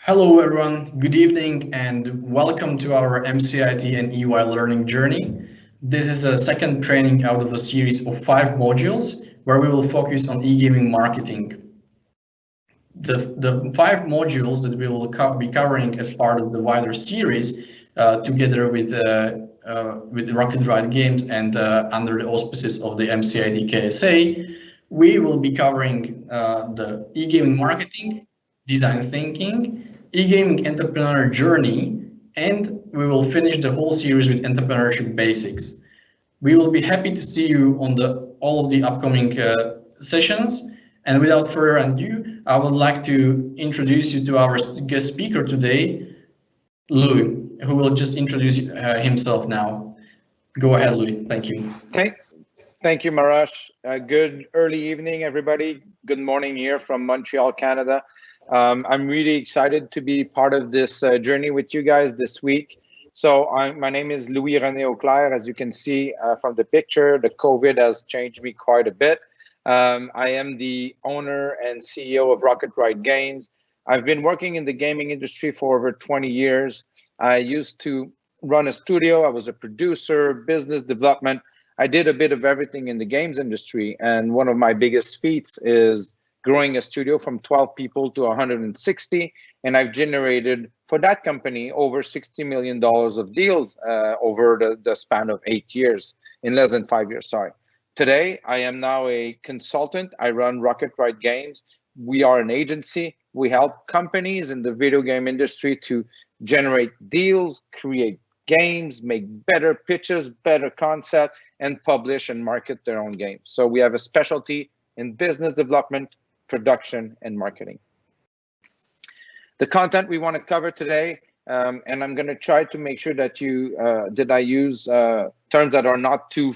Hello everyone, good evening and welcome to our MCIT and EY learning journey. This is a second training out of a series of 5 modules where we will focus on e-gaming marketing. The 5 modules that we will be covering as part of the wider series together with Rocket Ride Games and under the auspices of the MCIT KSA, we will be covering the e-gaming marketing, design thinking, e-gaming entrepreneur journey, and we will finish the whole series with entrepreneurship basics. We will be happy to see you on all of the upcoming sessions. And without further ado, I would like to introduce you to our guest speaker today, Louis, who will just introduce himself now. Go ahead, Louis. Thank you. Thank you, Marash. Good early evening, everybody. Good morning here from Montreal, Canada. I'm really excited to be part of this journey with you guys this week. So my name is Louis René Auclair. As you can see from the picture, the COVID has changed me quite a bit. I am the owner and CEO of Rocket Ride Games. I've been working in the gaming industry for over 20 years. I used to run a studio. I was a producer, business development. I did a bit of everything in the games industry. And one of my biggest feats is growing a studio from 12 people to 160. And I've generated for that company over $60 million of deals over the span of 8 years, in less than 5 years, sorry. Today, I am now a consultant. I run Rocket Ride Games. We are an agency. We help companies in the video game industry to generate deals, create games, make better pitches, better concept, and publish and market their own games. So we have a specialty in business development, production, and marketing. The content we want to cover today, and I'm going to try to make sure that I use terms that are not too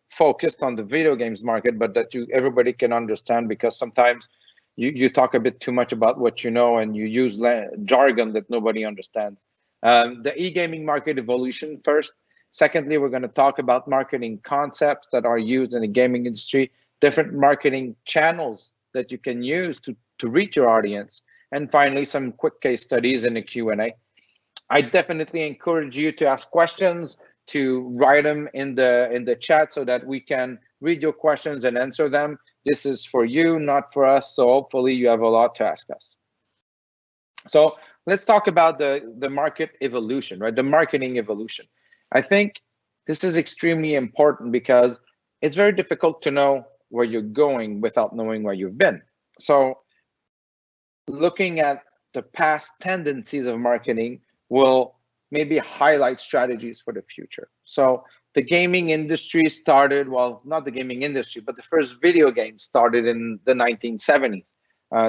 focused on the video games market, but that everybody can understand, because sometimes you talk a bit too much about what you know and you use jargon that nobody understands. The e-gaming market evolution first. Secondly, we're going to talk about marketing concepts that are used in the gaming industry, different marketing channels that you can use to reach your audience. And finally, some quick case studies in the Q&A. I definitely encourage you to ask questions, to write them in the chat so that we can read your questions and answer them. This is for you, not for us. So hopefully you have a lot to ask us. So let's talk about the market evolution, right? The marketing evolution. I think this is extremely important because it's very difficult to know where you're going without knowing where you've been. So looking at the past tendencies of marketing will maybe highlight strategies for the future. So the gaming industry started, well, not the gaming industry, but the first video game started in the 1970s.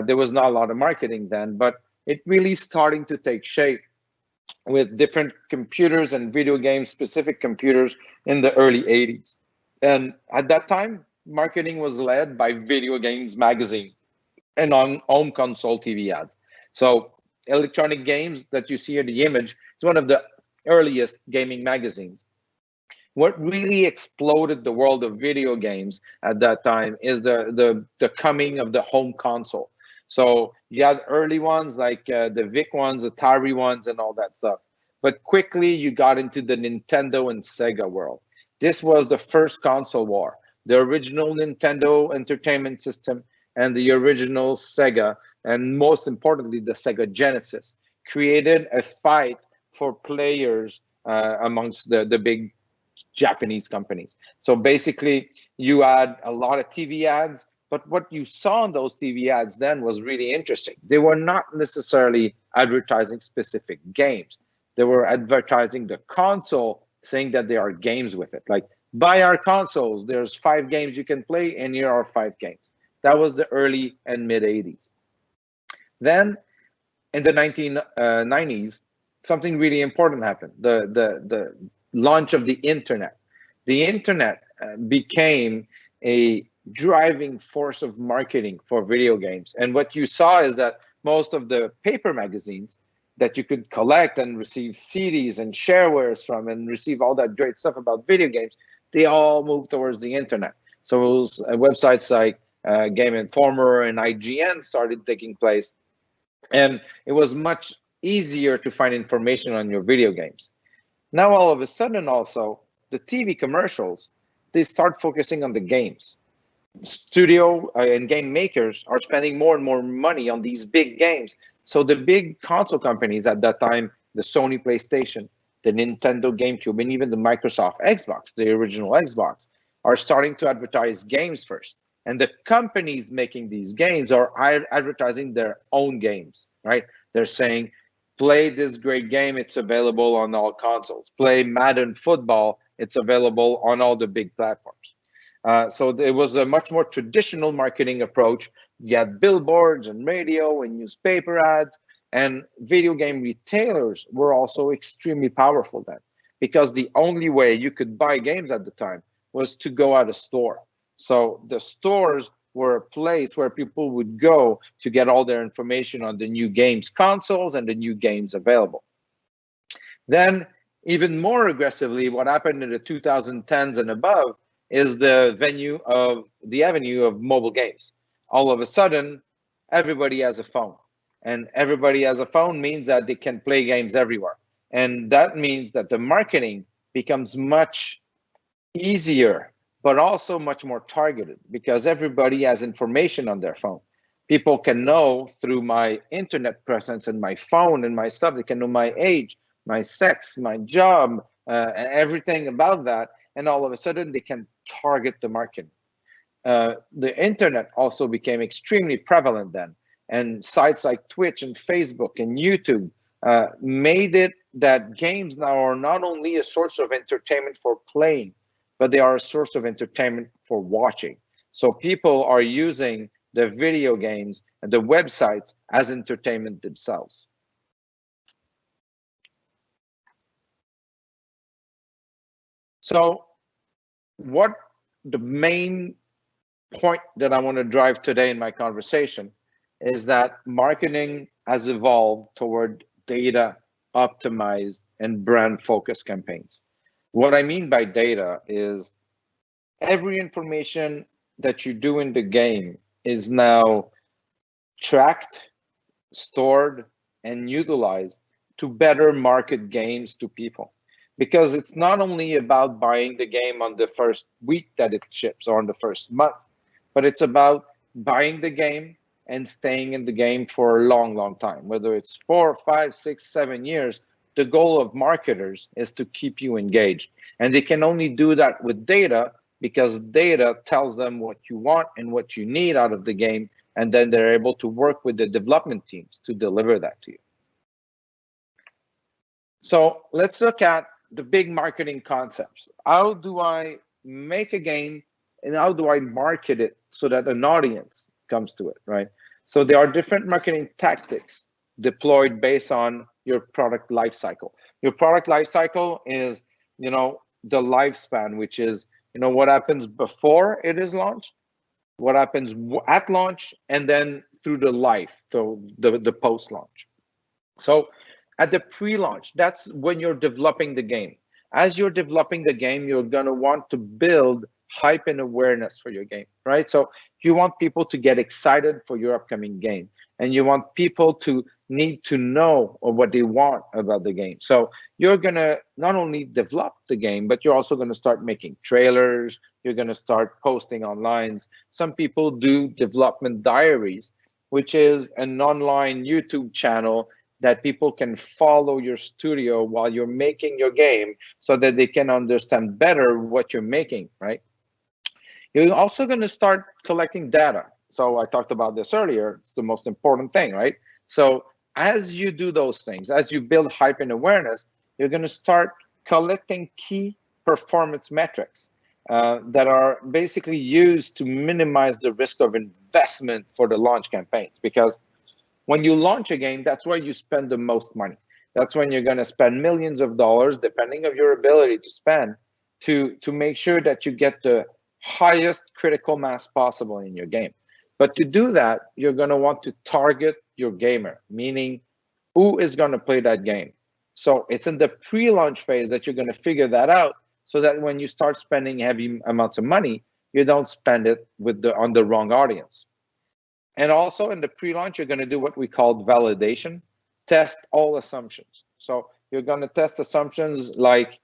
There was not a lot of marketing then, but it really starting to take shape with different computers and video game specific computers in the early 80s. And at that time, marketing was led by Video Games Magazine and on home console TV ads. So Electronic Games that you see in the image is one of the earliest gaming magazines. What really exploded the world of video games at that time is the coming of the home console. So you had early ones like the VIC ones, Atari ones, and all that stuff. But quickly you got into the Nintendo and Sega world. This was the first console war. The original Nintendo Entertainment System and the original Sega, and most importantly, the Sega Genesis, created a fight for players amongst the big Japanese companies. So basically, you had a lot of TV ads, but what you saw in those TV ads then was really interesting. They were not necessarily advertising specific games. They were advertising the console, saying that there are games with it. Like, buy our consoles, there's 5 games you can play, and here are 5 games. That was the early and mid 80s. Then in the 1990s, something really important happened. The launch of the internet. The internet became a driving force of marketing for video games. And what you saw is that most of the paper magazines that you could collect and receive CDs and sharewares from and receive all that great stuff about video games, they all moved towards the internet. So it was, websites like Game Informer and IGN started taking place. And it was much easier to find information on your video games. Now, all of a sudden, also, the TV commercials, they start focusing on the games. Studio and game makers are spending more and more money on these big games. So the big console companies at that time, the Sony PlayStation, the Nintendo GameCube, and even the Microsoft Xbox, the original Xbox, are starting to advertise games first. And the companies making these games are advertising their own games, right? They're saying, play this great game, it's available on all consoles. Play Madden football, it's available on all the big platforms. So it was a much more traditional marketing approach. You had billboards and radio and newspaper ads, and video game retailers were also extremely powerful then, because the only way you could buy games at the time was to go at a store. So the stores were a place where people would go to get all their information on the new games consoles and the new games available. Then, even more aggressively, what happened in the 2010s and above is the avenue of mobile games. All of a sudden, everybody has a phone. And everybody has a phone means that they can play games everywhere. And that means that the marketing becomes much easier, but also much more targeted, because everybody has information on their phone. People can know through my internet presence and my phone and my stuff, they can know my age, my sex, my job, and everything about that. And all of a sudden, they can target the market. The internet also became extremely prevalent then. And sites like Twitch and Facebook and YouTube made it that games now are not only a source of entertainment for playing, but they are a source of entertainment for watching. So people are using the video games and the websites as entertainment themselves. So what the main point that I want to drive today in my conversation is that marketing has evolved toward data optimized and brand focused campaigns. What I mean by data is every information that you do in the game is now tracked, stored, and utilized to better market games to people. Because it's not only about buying the game on the first week that it ships or on the first month, but it's about buying the game and staying in the game for a long, long time. Whether it's 4, 5, 6, 7 years, the goal of marketers is to keep you engaged. And they can only do that with data, because data tells them what you want and what you need out of the game. And then they're able to work with the development teams to deliver that to you. So let's look at the big marketing concepts. How do I make a game and how do I market it so that an audience comes to it, right? So there are different marketing tactics deployed based on your product life cycle. Your product life cycle is, the lifespan, which is, what happens before it is launched, what happens at launch, and then through the life, so the post-launch. So at the pre-launch, that's when you're developing the game. As you're developing the game, you're going to want to build hype and awareness for your game, right? So you want people to get excited for your upcoming game, and you want people to need to know what they want about the game. So you're going to not only develop the game, but you're also going to start making trailers. You're going to start posting online. Some people do development diaries, which is an online YouTube channel that people can follow your studio while you're making your game so that they can understand better what you're making, right? You're also going to start collecting data. So I talked about this earlier. It's the most important thing, right? So as you do those things, as you build hype and awareness, you're going to start collecting key performance metrics that are basically used to minimize the risk of investment for the launch campaigns. Because when you launch a game, that's where you spend the most money. That's when you're going to spend millions of dollars, depending on your ability to spend, to make sure that you get the highest critical mass possible in your game. But to do that, you're going to want to target your gamer, meaning who is going to play that game. So it's in the pre-launch phase that you're going to figure that out, so that when you start spending heavy amounts of money, you don't spend it on the wrong audience. And also in the pre-launch, you're going to do what we call validation, test all assumptions. So you're going to test assumptions like,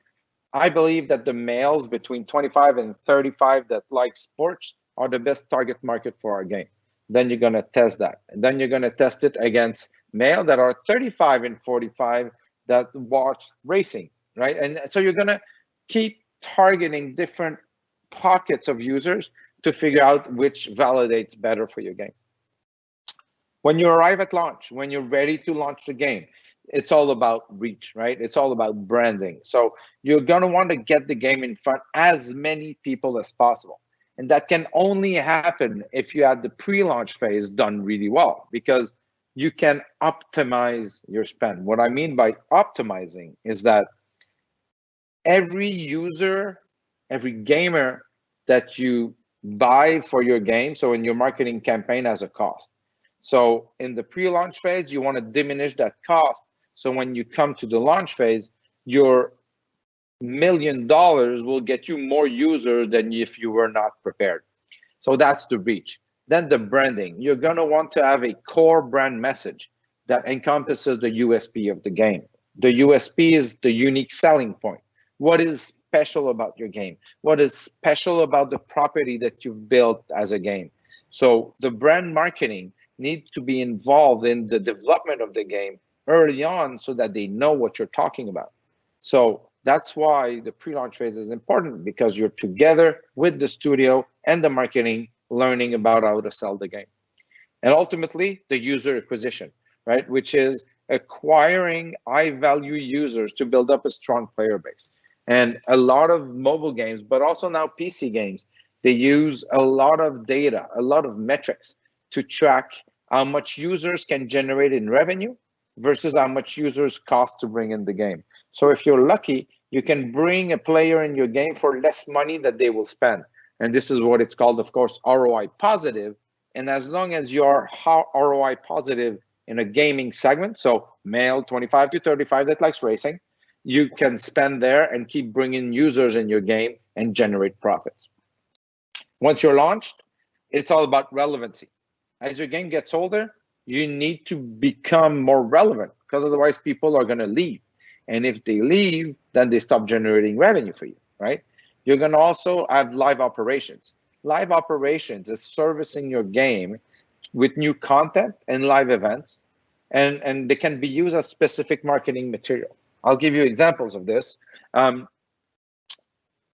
I believe that the males between 25 and 35 that like sports are the best target market for our game. Then you're going to test that. And then you're going to test it against male that are 35 and 45 that watch racing, right? And so you're going to keep targeting different pockets of users to figure out which validates better for your game. When you arrive at launch, when you're ready to launch the game, it's all about reach, right? It's all about branding. So you're going to want to get the game in front as many people as possible. And that can only happen if you have the pre-launch phase done really well, because you can optimize your spend. What I mean by optimizing is that every user, every gamer that you buy for your game, so in your marketing campaign, has a cost. So in the pre-launch phase, you want to diminish that cost. So when you come to the launch phase, your $1 million will get you more users than if you were not prepared. So that's the reach. Then the branding. You're going to want to have a core brand message that encompasses the USP of the game. The USP is the unique selling point. What is special about your game? What is special about the property that you've built as a game? So the brand marketing needs to be involved in the development of the game early on so that they know what you're talking about. So that's why the pre-launch phase is important, because you're together with the studio and the marketing, learning about how to sell the game. And ultimately, the user acquisition, right? Which is acquiring high-value users to build up a strong player base. And a lot of mobile games, but also now PC games, they use a lot of data, a lot of metrics to track how much users can generate in revenue versus how much users cost to bring in the game. So if you're lucky, you can bring a player in your game for less money that they will spend. And this is what it's called, of course, ROI positive. And as long as you're ROI positive in a gaming segment, so male 25 to 35 that likes racing, you can spend there and keep bringing users in your game and generate profits. Once you're launched, it's all about relevancy. As your game gets older, you need to become more relevant, because otherwise people are going to leave. And if they leave, then they stop generating revenue for you, right? You're going to also have live operations. Live operations is servicing your game with new content and live events, and they can be used as specific marketing material. I'll give you examples of this.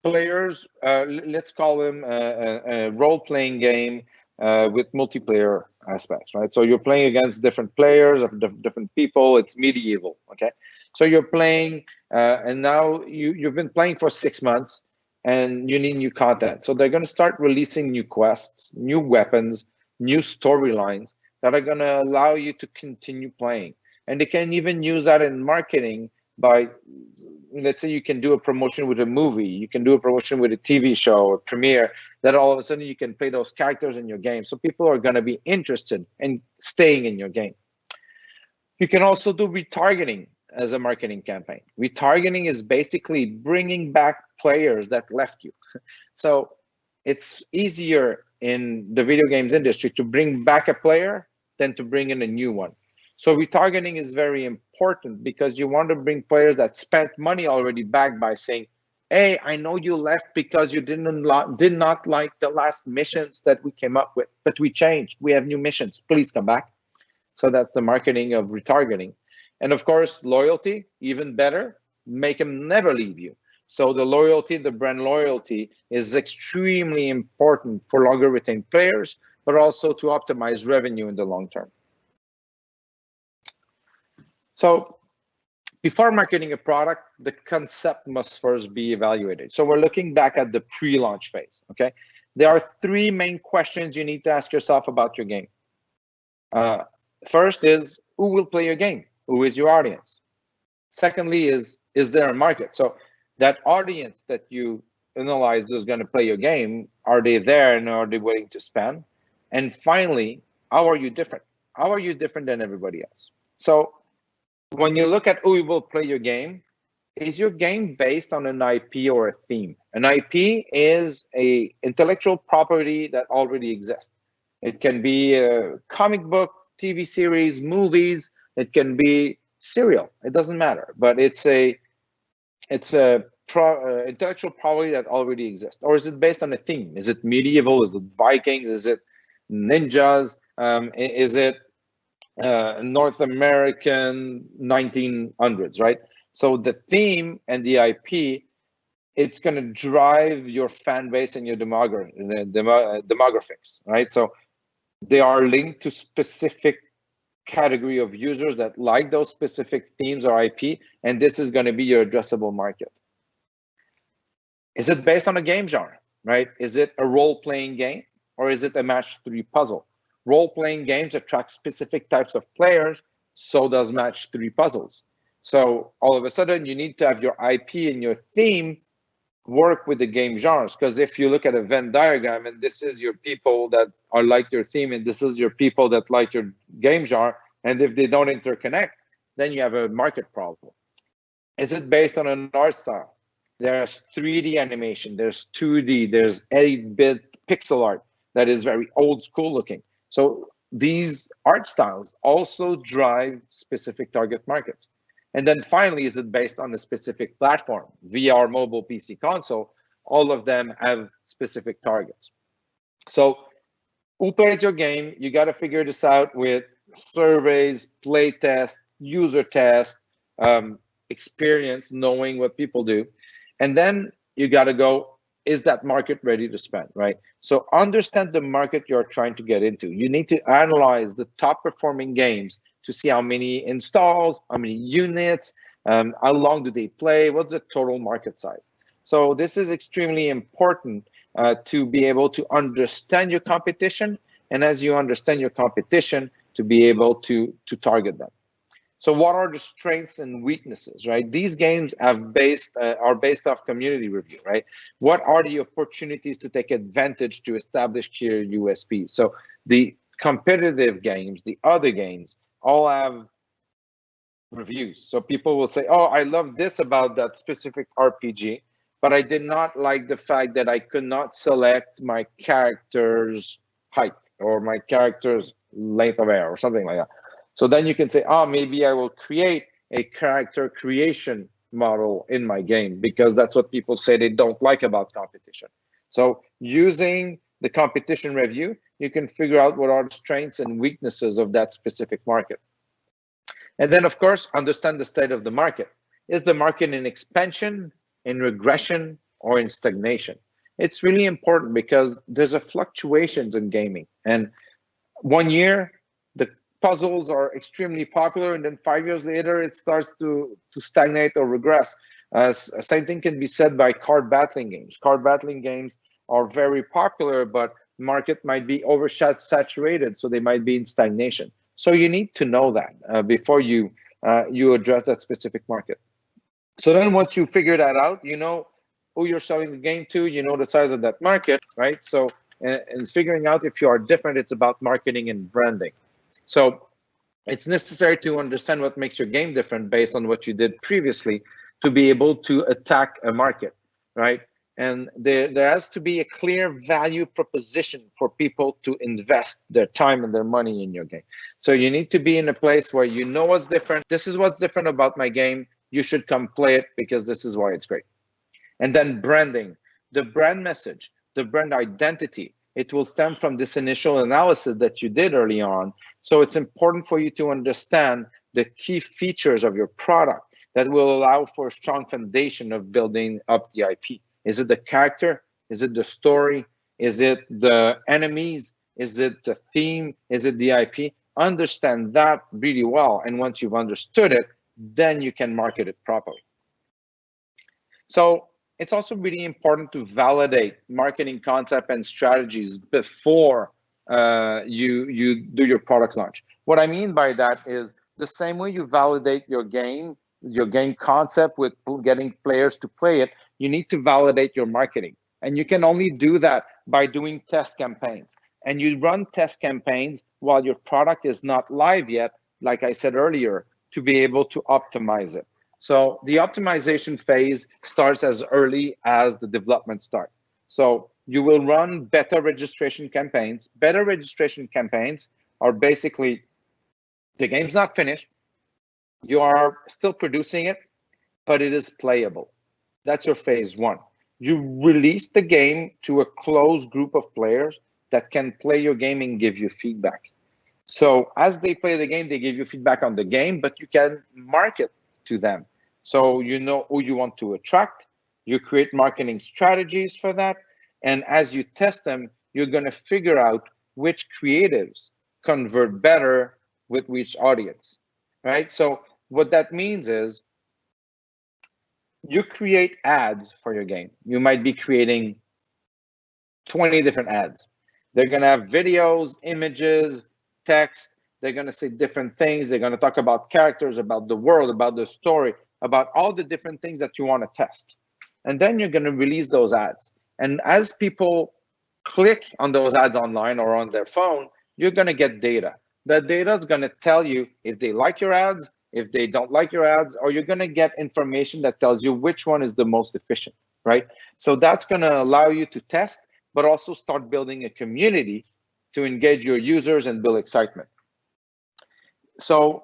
Players, let's call them a role-playing game with multiplayer aspects, right? So you're playing against different players of different people. It's medieval, okay? So you're playing, and now you've been playing for 6 months, and you need new content. So they're going to start releasing new quests, new weapons, new storylines that are going to allow you to continue playing. And they can even use that in marketing by, let's say you can do a promotion with a movie, you can do a promotion with a TV show, a premiere, that all of a sudden you can play those characters in your game. So people are going to be interested in staying in your game. You can also do retargeting as a marketing campaign. Retargeting is basically bringing back players that left you. So it's easier in the video games industry to bring back a player than to bring in a new one. So retargeting is very important, because you want to bring players that spent money already back by saying, hey, I know you left because you did not like the last missions that we came up with, but we changed. We have new missions. Please come back. So that's the marketing of retargeting. And of course, loyalty, even better, make them never leave you. So the loyalty, the brand loyalty, is extremely important for longer retained players, but also to optimize revenue in the long term. So before marketing a product, the concept must first be evaluated. So we're looking back at the pre-launch phase, okay? There are 3 main questions you need to ask yourself about your game. First is, who will play your game? Who is your audience? Secondly is there a market? So that audience that you analyze is going to play your game, are they there and are they willing to spend? And finally, how are you different? How are you different than everybody else? So when you look at who will play your game, is your game based on an IP or a theme? An IP is an intellectual property that already exists. It can be a comic book, TV series, movies. It can be cereal. It doesn't matter, but it's a intellectual property that already exists. Or is it based on a theme? Is it medieval? Is it Vikings? Is it ninjas? Is it North American 1900s, right? So the theme and the IP, it's going to drive your fan base and your demographics, right? So they are linked to specific category of users that like those specific themes or IP, and this is going to be your addressable market. Is it based on a game genre, right? Is it a role-playing game, or is it a match-3 puzzle? Role-playing games attract specific types of players, so does match-3 puzzles. So all of a sudden, you need to have your IP and your theme work with the game genres, because if you look at a Venn diagram and this is your people that are like your theme and this is your people that like your game genre, and if they don't interconnect, then you have a market problem. Is it based on an art style? There's 3D animation, there's 2D, there's 8-bit pixel art that is very old school looking. So these art styles also drive specific target markets. And then finally, is it based on a specific platform? VR, mobile, PC, console, all of them have specific targets. So who plays your game? You got to figure this out with surveys, play tests, user tests, experience, knowing what people do. And then you got to go, is that market ready to spend, right? So understand the market you're trying to get into. You need to analyze the top performing games to see how many installs, how many units, how long do they play, what's the total market size. So this is extremely important to be able to understand your competition, and as you understand your competition, to be able to target them. So what are the strengths and weaknesses, right? These games are based off community review, right? What are the opportunities to take advantage to establish clear USPs? So the competitive games, the other games, all have reviews. So people will say, oh, I love this about that specific RPG, but I did not like the fact that I could not select my character's height or my character's length of hair or something like that. So then you can say, oh, maybe I will create a character creation model in my game, because that's what people say they don't like about competition. So using the competition review, you can figure out what are the strengths and weaknesses of that specific market. And then, of course, understand the state of the market. Is the market in expansion, in regression, or in stagnation? It's really important because there's a fluctuations in gaming. And 1 year, the puzzles are extremely popular, and then 5 years later, it starts to stagnate or regress. Same thing can be said by card battling games. Card battling games are very popular, but market might be oversaturated, so they might be in stagnation. So you need to know that before you address that specific market. So then once you figure that out, you know who you're selling the game to, you know the size of that market, right? So and figuring out if you are different, it's about marketing and branding. So it's necessary to understand what makes your game different based on what you did previously to be able to attack a market, right? And there has to be a clear value proposition for people to invest their time and their money in your game. So you need to be in a place where you know what's different. This is what's different about my game. You should come play it because this is why it's great. And then branding, the brand message, the brand identity, it will stem from this initial analysis that you did early on. So it's important for you to understand the key features of your product that will allow for a strong foundation of building up the IP. Is it the character? Is it the story? Is it the enemies? Is it the theme? Is it the IP? Understand that really well. And once you've understood it, then you can market it properly. So it's also really important to validate marketing concept and strategies before you do your product launch. What I mean by that is the same way you validate your game concept with getting players to play it, you need to validate your marketing. And you can only do that by doing test campaigns. And you run test campaigns while your product is not live yet, like I said earlier, to be able to optimize it. So the optimization phase starts as early as the development start. So you will run beta registration campaigns. Beta registration campaigns are basically, the game's not finished, you are still producing it, but it is playable. That's your phase one. You release the game to a closed group of players that can play your game and give you feedback. So as they play the game, they give you feedback on the game, but you can market to them. So you know who you want to attract, you create marketing strategies for that, and as you test them, you're going to figure out which creatives convert better with which audience, right? So what that means is you create ads for your game. You might be creating 20 different ads. They're going to have videos, images, text. They're going to say different things. They're going to talk about characters, about the world, about the story, about all the different things that you want to test. And then you're going to release those ads. And as people click on those ads online or on their phone, you're going to get data. That data is going to tell you if they like your ads, if they don't like your ads, or you're going to get information that tells you which one is the most efficient, right? So that's going to allow you to test, but also start building a community to engage your users and build excitement. So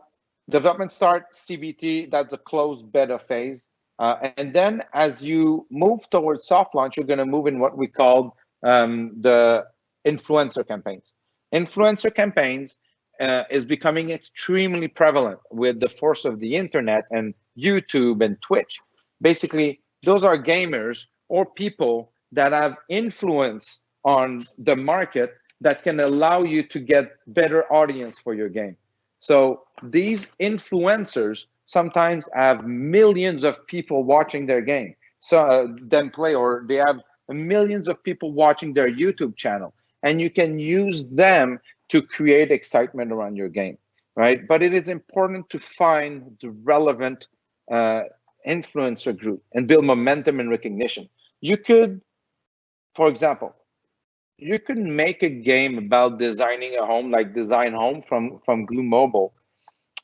development start, CBT, that's the closed beta phase. And then as you move towards soft launch, you're going to move in what we call the influencer campaigns. Influencer campaigns is becoming extremely prevalent with the force of the internet and YouTube and Twitch. Basically, those are gamers or people that have influence on the market that can allow you to get better audience for your game. So these influencers sometimes have millions of people watching their game, so them play, or they have millions of people watching their YouTube channel, and you can use them to create excitement around your game, right? But it is important to find the relevant influencer group and build momentum and recognition. You could, for example, you could make a game about designing a home, like Design Home from Glue Mobile,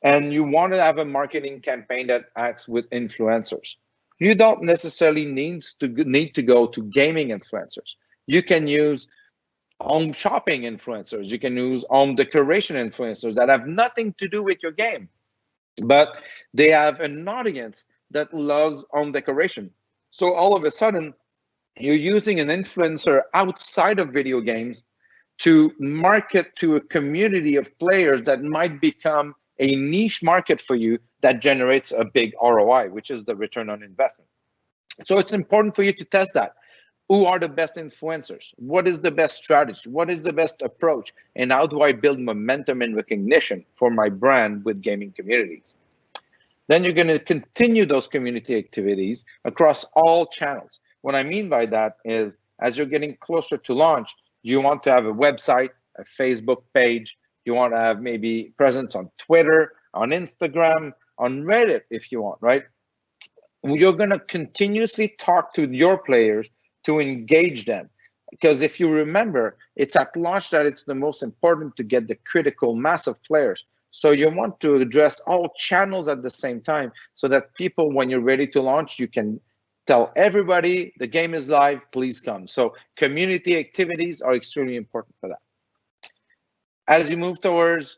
and you want to have a marketing campaign that acts with influencers. You don't necessarily need to go to gaming influencers. You can use home shopping influencers. You can use home decoration influencers that have nothing to do with your game, but they have an audience that loves home decoration. So all of a sudden, you're using an influencer outside of video games to market to a community of players that might become a niche market for you that generates a big ROI, which is the return on investment. So it's important for you to test that. Who are the best influencers? What is the best strategy? What is the best approach? And how do I build momentum and recognition for my brand with gaming communities? Then you're going to continue those community activities across all channels. What I mean by that is, as you're getting closer to launch, you want to have a website, a Facebook page. You want to have maybe presence on Twitter, on Instagram, on Reddit if you want, right? You're going to continuously talk to your players to engage them. Because if you remember, it's at launch that it's the most important to get the critical mass of players. So you want to address all channels at the same time so that people, when you're ready to launch, you can tell everybody the game is live, please come. So community activities are extremely important for that. As you move towards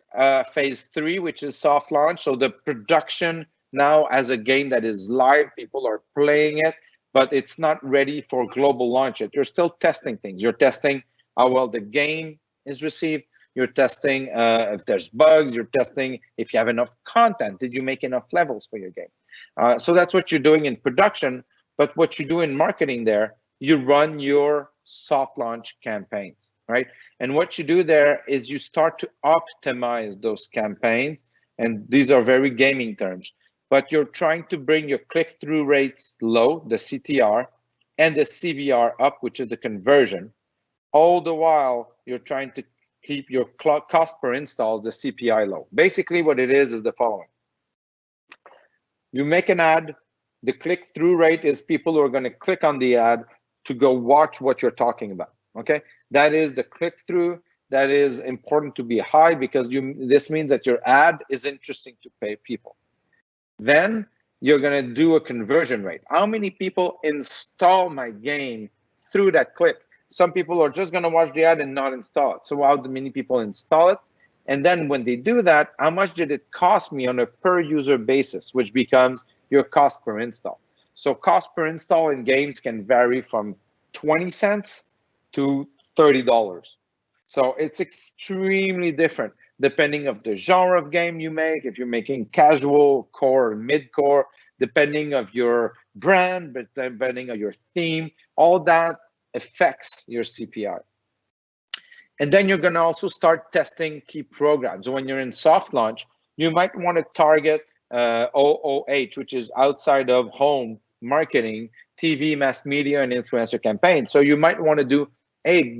phase 3, which is soft launch, so the production now as a game that is live, people are playing it, but it's not ready for global launch yet. You're still testing things. You're testing how well the game is received. You're testing if there's bugs. You're testing if you have enough content. Did you make enough levels for your game? So that's what you're doing in production. But what you do in marketing there, you run your soft launch campaigns, right? And what you do there is you start to optimize those campaigns. And these are very gaming terms. But you're trying to bring your click-through rates low, the CTR, and the CVR up, which is the conversion. All the while, you're trying to keep your cost per install, the CPI, low. Basically, what it is the following. You make an ad. The click-through rate is people who are going to click on the ad to go watch what you're talking about, okay? That is the click-through. That is important to be high because this means that your ad is interesting to pay people. Then you're going to do a conversion rate. How many people install my game through that click? some people are just going to watch the ad and not install it. So how do many people install it? And then when they do that, how much did it cost me on a per user basis, which becomes your cost per install. So cost per install in games can vary from 20 cents to $30. So it's extremely different depending of the genre of game you make, if you're making casual, core, mid-core, depending of your brand, but depending on your theme, all that affects your CPI. And then you're going to also start testing key programs. When you're in soft launch, you might want to target OOH, which is outside of home marketing, TV, mass media, and influencer campaigns. So you might want to do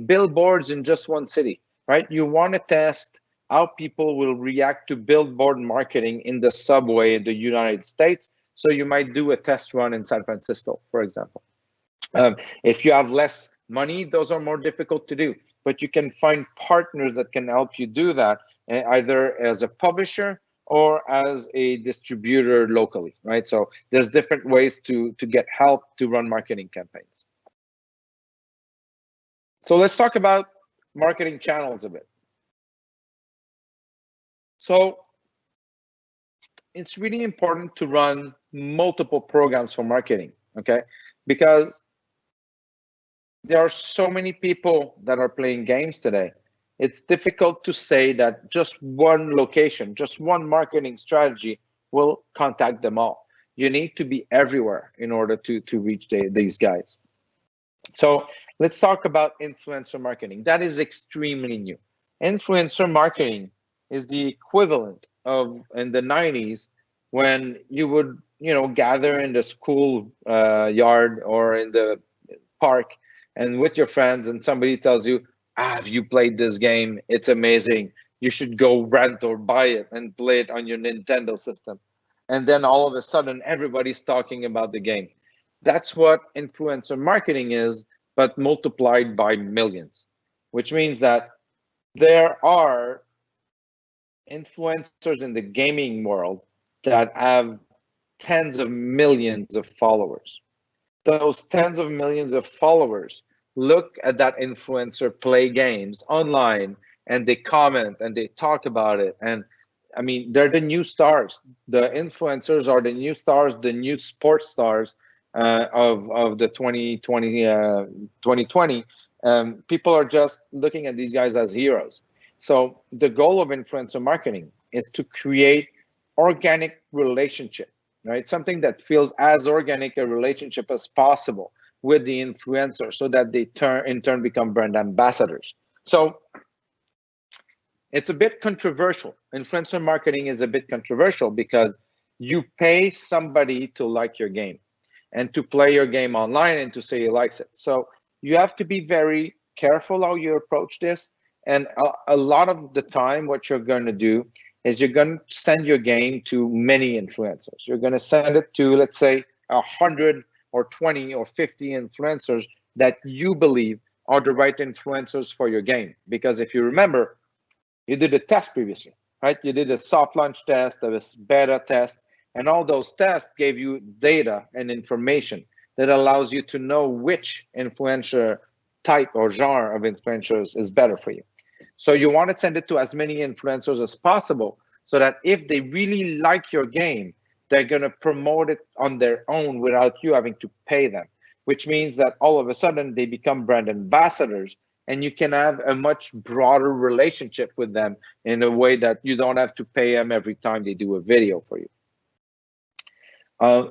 billboards in just one city, right? You want to test how people will react to billboard marketing in the subway in the United States. So you might do a test run in San Francisco, for example. If you have less money, those are more difficult to do, but you can find partners that can help you do that, either as a publisher or as a distributor locally, right? So there's different ways to get help to run marketing campaigns. So let's talk about marketing channels a bit. So it's really important to run multiple programs for marketing, okay? Because there are so many people that are playing games today. It's difficult to say that just one location, just one marketing strategy will contact them all. You need to be everywhere in order to reach these guys. So let's talk about influencer marketing. That is extremely new. Influencer marketing is the equivalent of in the 90s when you would, gather in the school yard or in the park and with your friends, and somebody tells you, have you played this game? It's amazing. You should go rent or buy it and play it on your Nintendo system. And then all of a sudden, everybody's talking about the game. That's what influencer marketing is, but multiplied by millions, which means that there are influencers in the gaming world that have tens of millions of followers. Those tens of millions of followers look at that influencer play games online and they comment and they talk about it. And I mean, they're the new stars. The influencers are the new stars, the new sports stars of the 2020. People are just looking at these guys as heroes. So the goal of influencer marketing is to create organic relationship, right? Something that feels as organic a relationship as possible with the influencer so that they in turn become brand ambassadors. So it's a bit controversial. Influencer marketing is a bit controversial because you pay somebody to like your game and to play your game online and to say he likes it. So you have to be very careful how you approach this. And a lot of the time, what you're going to do is you're going to send your game to many influencers. You're going to send it to, let's say, 100 or 20 or 50 influencers that you believe are the right influencers for your game. Because if you remember, you did a test previously, right? You did a soft launch test, a beta test, and all those tests gave you data and information that allows you to know which influencer type or genre of influencers is better for you. So you want to send it to as many influencers as possible so that if they really like your game, they're going to promote it on their own without you having to pay them, which means that all of a sudden they become brand ambassadors and you can have a much broader relationship with them in a way that you don't have to pay them every time they do a video for you.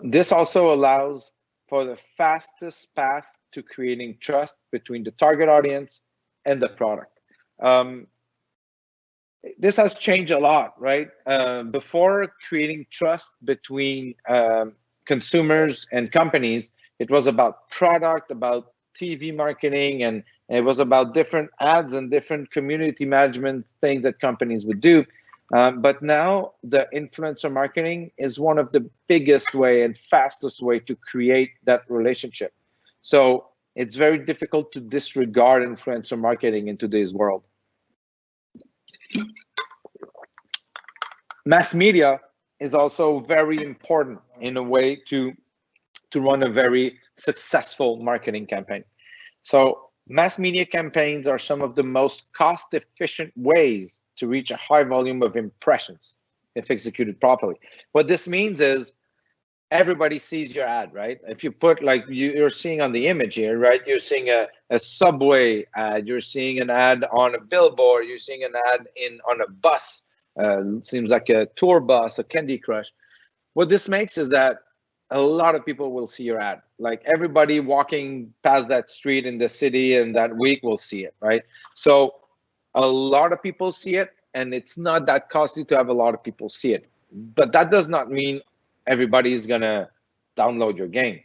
This also allows for the fastest path to creating trust between the target audience and the product. This has changed a lot, right? Before creating trust between consumers and companies, it was about product, about TV marketing, and it was about different ads and different community management things that companies would do. But now the influencer marketing is one of the biggest way and fastest way to create that relationship. So it's very difficult to disregard influencer marketing in today's world. Mass media is also very important in a way to run a very successful marketing campaign. So Mass media campaigns are some of the most cost-efficient ways to reach a high volume of impressions if executed properly. What this means is everybody sees your ad, right? If you put, like you're seeing on the image here, right? You're seeing a subway ad, you're seeing an ad on a billboard, you're seeing an ad on a bus, seems like a tour bus, a Candy Crush. What this makes is that a lot of people will see your ad. Like everybody walking past that street in the city and that week will see it, right? So a lot of people see it, and it's not that costly to have a lot of people see it. But that does not mean everybody is gonna download your game.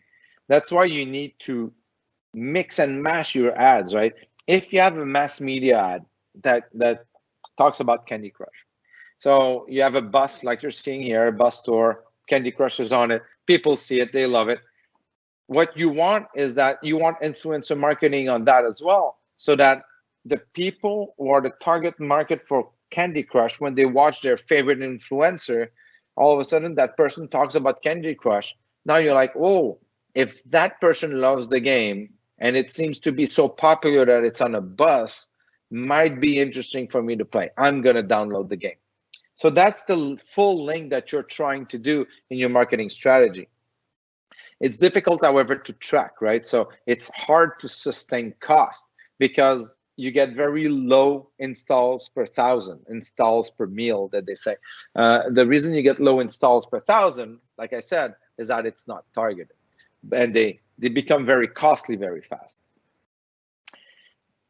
That's why you need to mix and mash your ads, right? If you have a mass media ad that talks about Candy Crush, so you have a bus like you're seeing here, a bus tour, Candy Crush is on it, people see it, they love it. What you want is that you want influencer marketing on that as well, so that the people who are the target market for Candy Crush, when they watch their favorite influencer, all of a sudden that person talks about Candy Crush. Now you're like, oh, if that person loves the game and it seems to be so popular that it's on a bus, might be interesting for me to play. I'm gonna download the game. So that's the full link that you're trying to do in your marketing strategy. It's difficult, however, to track, right? So it's hard to sustain cost because you get very low installs per thousand, installs per meal that they say. The reason you get low installs per thousand, like I said, is that it's not targeted. And they become very costly very fast.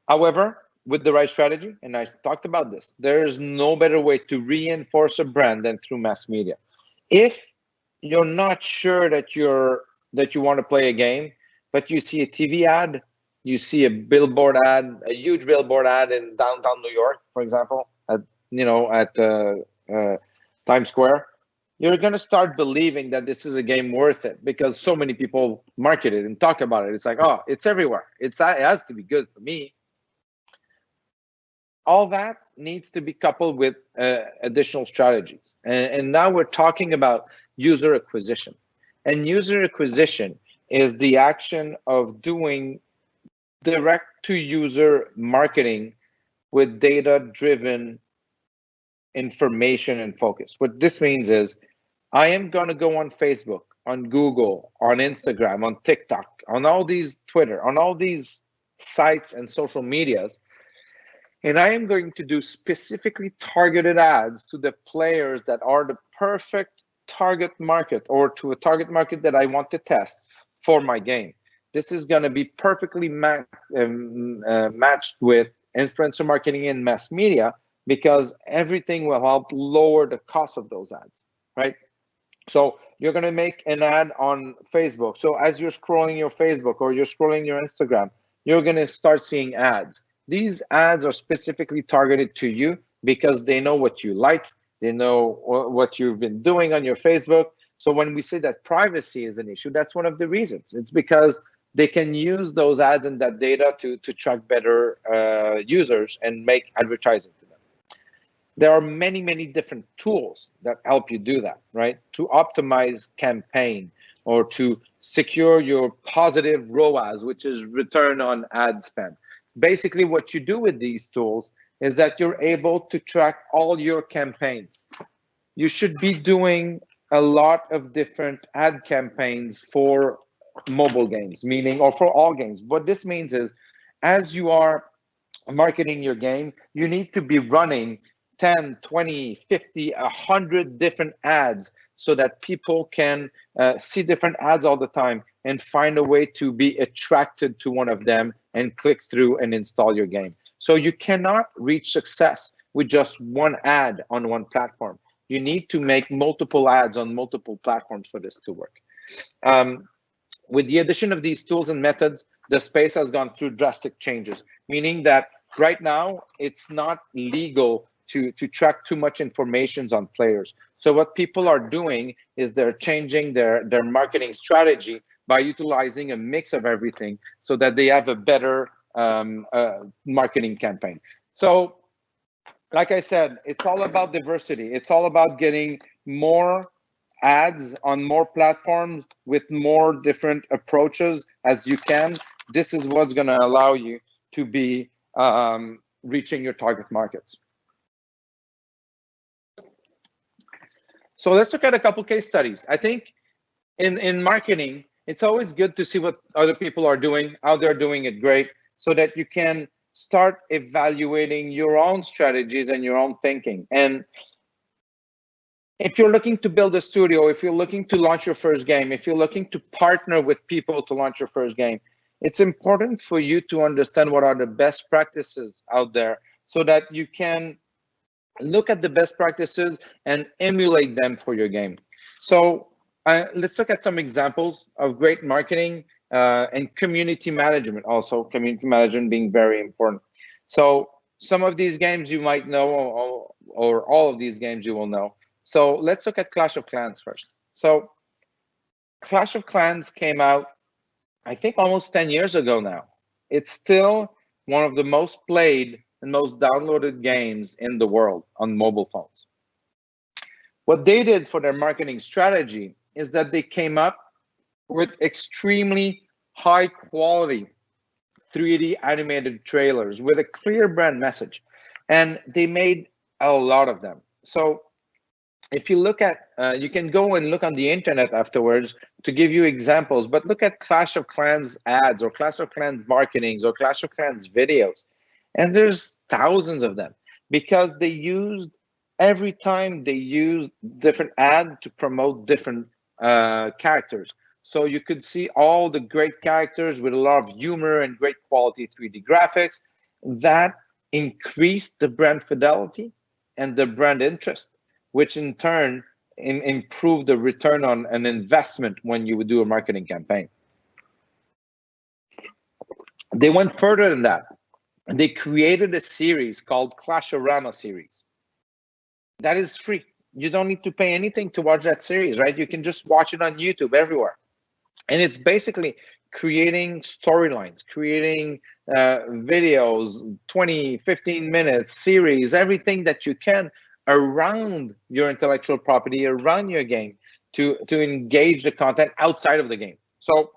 However, with the right strategy, and I talked about this, there's no better way to reinforce a brand than through mass media. If you're not sure that you want to play a game, but you see a TV ad, you see a billboard ad, a huge billboard ad in downtown New York, for example, at Times Square, you're going to start believing that this is a game worth it because so many people market it and talk about it. It's like, oh, it's everywhere. It has to be good for me. All that needs to be coupled with additional strategies. And now we're talking about user acquisition. And user acquisition is the action of doing direct to user marketing with data-driven information and focus. What this means is I am going to go on Facebook, on Google, on Instagram, on TikTok, on all these Twitter, on all these sites and social medias, and I am going to do specifically targeted ads to the players that are the perfect target market, or to a target market that I want to test for my game. This is going to be perfectly matched with influencer marketing and mass media, because everything will help lower the cost of those ads, right? So you're going to make an ad on Facebook. So as you're scrolling your Facebook or you're scrolling your Instagram, you're going to start seeing ads. These ads are specifically targeted to you because they know what you like. They know what you've been doing on your Facebook. So when we say that privacy is an issue, that's one of the reasons. It's because they can use those ads and that data to track better users and make advertising to them. There are many, many different tools that help you do that, right? To optimize campaign or to secure your positive ROAS, which is return on ad spend. Basically, what you do with these tools is that you're able to track all your campaigns. You should be doing a lot of different ad campaigns for mobile games, meaning, or for all games. What this means is, as you are marketing your game, you need to be running 10, 20, 50, 100 different ads so that people can see different ads all the time and find a way to be attracted to one of them and click through and install your game. So you cannot reach success with just one ad on one platform. You need to make multiple ads on multiple platforms for this to work. With the addition of these tools and methods, the space has gone through drastic changes, meaning that right now it's not legal to track too much information on players. So what people are doing is they're changing their marketing strategy by utilizing a mix of everything so that they have a better marketing campaign. So like I said, it's all about diversity. It's all about getting more ads on more platforms with more different approaches as you can. This is what's going to allow you to be reaching your target markets. So let's look at a couple case studies. I think in marketing, it's always good to see what other people are doing, how they're doing it great, so that you can start evaluating your own strategies and your own thinking. And if you're looking to build a studio, if you're looking to launch your first game, if you're looking to partner with people to launch your first game, it's important for you to understand what are the best practices out there so that you can look at the best practices and emulate them for your game. So let's look at some examples of great marketing and community management, also community management being very important. So some of these games you might know, or all of these games you will know. So let's look at Clash of Clans first. So Clash of Clans came out, I think, almost 10 years ago now. It's still one of the most played and most downloaded games in the world on mobile phones. What they did for their marketing strategy is that they came up with extremely high quality 3D animated trailers with a clear brand message, and they made a lot of them. So if you look at, you can go and look on the internet afterwards to give you examples, but look at Clash of Clans ads or Clash of Clans marketings or Clash of Clans videos, and there's thousands of them, because they used, every time they used different ad to promote different characters. So you could see all the great characters with a lot of humor and great quality 3D graphics that increased the brand fidelity and the brand interest, which in turn improved the return on an investment when you would do a marketing campaign. They went further than that. They created a series called Clash-O-Rama series. That is free. You don't need to pay anything to watch that series, right? You can just watch it on YouTube everywhere. And it's basically creating storylines, creating videos, 20, 15 minutes, series, everything that you can around your intellectual property, around your game, to engage the content outside of the game. So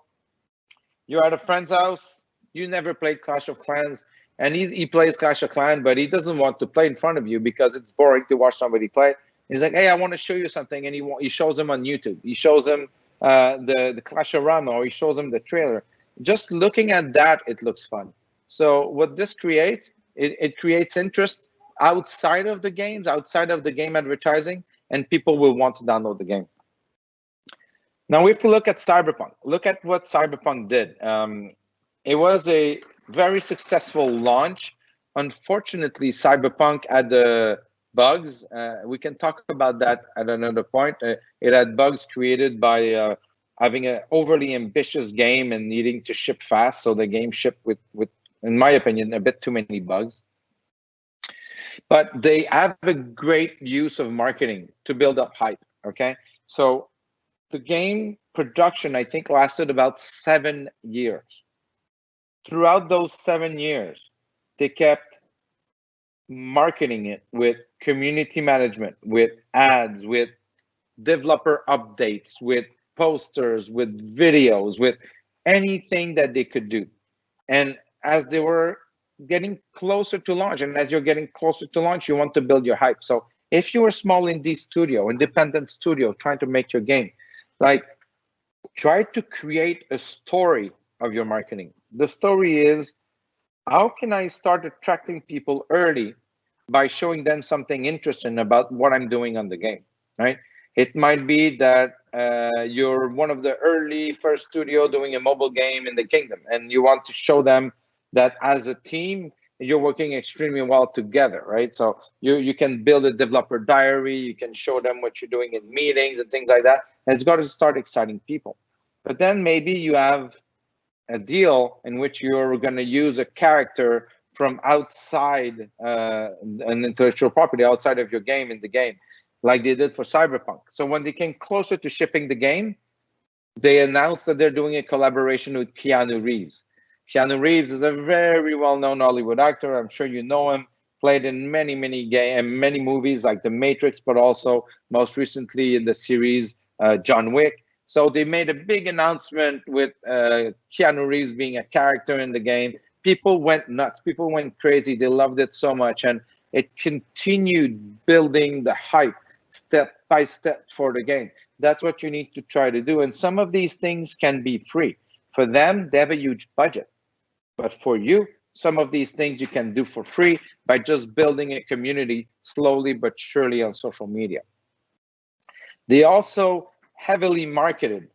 you're at a friend's house, you never played Clash of Clans, and he plays Clash of Clans, but he doesn't want to play in front of you because it's boring to watch somebody play. He's like, hey, I want to show you something, and he shows him on YouTube. He shows him the Clash-O-Rama, or he shows him the trailer. Just looking at that, it looks fun. So what this creates, it creates interest outside of the games, outside of the game advertising, and people will want to download the game. Now, if we look at Cyberpunk, look at what Cyberpunk did. It was a very successful launch. Unfortunately, Cyberpunk had bugs. We can talk about that at another point. It had bugs created by having an overly ambitious game and needing to ship fast. So the game shipped with, in my opinion, a bit too many bugs. But they have a great use of marketing to build up hype, okay? So the game production, I think, lasted about 7 years. Throughout those 7 years, they kept marketing it with community management, with ads, with developer updates, with posters, with videos, with anything that they could do. And as they were getting closer to launch, and as you're getting closer to launch, you want to build your hype. So if you're a small indie studio, independent studio, trying to make your game, like, try to create a story of your marketing. The story is, how can I start attracting people early by showing them something interesting about what I'm doing on the game, right? It might be that you're one of the early first studio doing a mobile game in the kingdom, and you want to show them that as a team, you're working extremely well together, right? So you can build a developer diary, you can show them what you're doing in meetings and things like that. And it's got to start exciting people. But then maybe you have a deal in which you're going to use a character from outside an intellectual property, outside of your game, in the game, like they did for Cyberpunk. So when they came closer to shipping the game, they announced that they're doing a collaboration with Keanu Reeves. Keanu Reeves is a very well-known Hollywood actor. I'm sure you know him. Played in many movies like The Matrix, but also most recently in the series John Wick. So they made a big announcement with Keanu Reeves being a character in the game. people went nuts. People went crazy. They loved it so much, and it continued building the hype step by step for the game. That's what you need to try to do. And some of these things can be free. For them, they have a huge budget. But for you, some of these things you can do for free by just building a community slowly but surely on social media. They also heavily marketed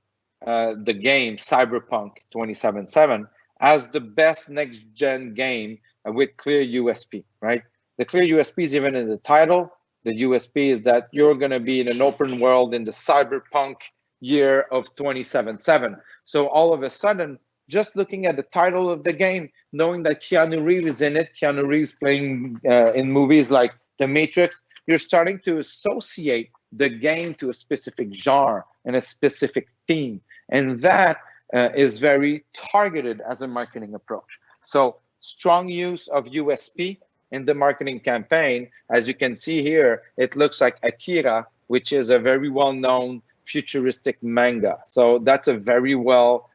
the game Cyberpunk 2077 as the best next-gen game with clear USP, right? The clear USP is even in the title. The USP is that you're going to be in an open world in the Cyberpunk year of 2077. So all of a sudden, just looking at the title of the game, knowing that Keanu Reeves is in it, Keanu Reeves playing in movies like The Matrix, you're starting to associate the game to a specific genre and a specific theme. And that is very targeted as a marketing approach. So strong use of USP in the marketing campaign. As you can see here, it looks like Akira, which is a very well-known futuristic manga. So that's a very well